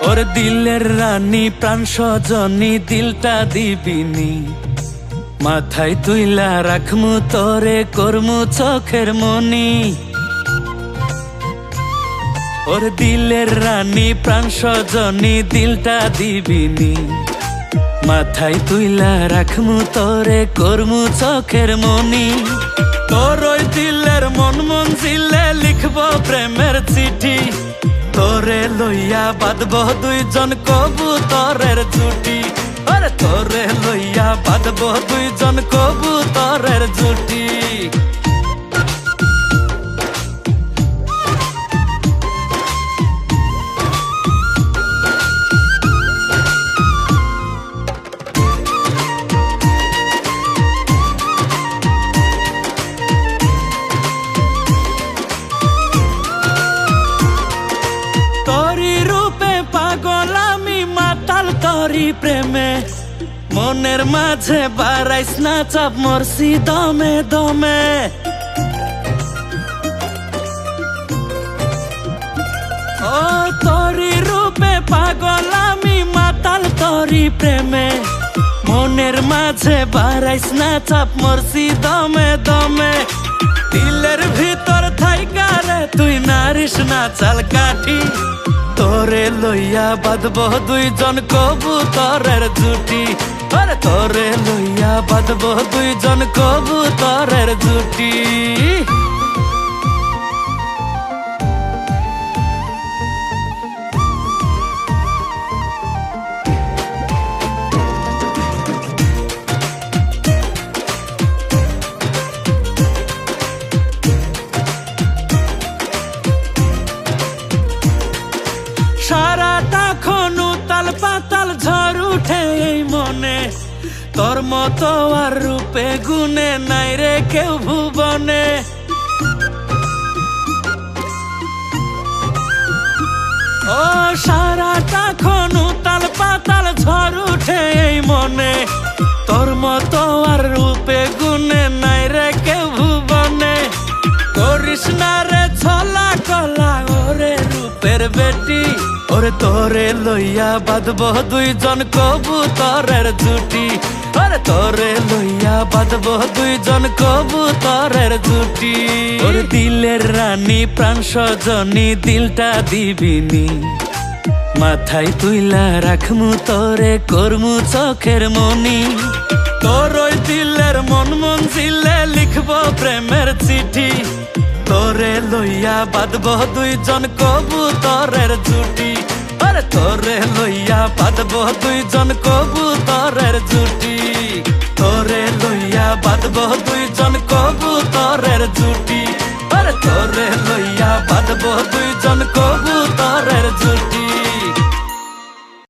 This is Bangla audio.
ওর দিলের রানী প্রাণ সজনী দিলটা দিবিনি, মাথায় তুইলা রাখমু তোরে করমু চোখের মনি। ওর দিলের রানী প্রাণ সজনী দিলটা দিবিনি, মাথায় তুইলা রাখমু তোরে করমু চোখের মনি। তোর ওই দিলের মন মঞ্জিলে লিখব প্রেমের চিঠি, তোরে লইয়া বাঁধব দুইজন কবুতরের জুটি। আরে তোরে লইয়া বাঁধব দুইজন কবুতরের জুটি। তোরি প্রেমে মনের মাঝে বাড়াইস না চাপ, মরছি দমে দমে। ও তোরি রূপে পাগল আমি মাতাল তোরি প্রেমে, মনের মাঝে বাড়াইস না চাপ, মরছি দমে দমে। দিলের ভিতর থাইকা রে তুই নারিস না চাল কাঠি, তোরে লইয়া বাঁধব দুইজন কবুতরের জুটি। আরে তোরে লইয়া বাঁধব দুইজন কবুতরের জুটি। সারাটা খনু তাল পাতাল ঝড় উঠে এই মনে, তোর মতো আর রূপে গুণে নাই রে কেউ ভুবনে। ও সারাটা খনু তাল পাতাল ঝড় উঠে এই মনে, তোর মতো আর রূপে গুণে নাই রে কেউ ভুবনে। করিস না রে ছলা কলা ওরে রূপের বেটি, ওরে তোরে লইয়া বাঁধব দুইজন কবুতরের জুটি। ওরে তোরে লইয়া বাঁধব দুইজন কবুতরের জুটি। ওর দিলের রানী প্রাণ সজনী দিলটা দিবিনি, মাথায় তুইলা রাখমু তোরে করমু চোখের মনি। তোর ওই দিলের মন মঞ্জিলে লিখব প্রেমের চিঠি, তোরে লইয়া বাঁধব দুইজন কবুতরের জুটি। আরে তোরে লইয়া বাঁধব দুইজন কবুতরের জুটি, তোরে লইয়া বাঁধব দুইজন কবুতরের জুটি। আরে তোরে লইয়া বাঁধব দুইজন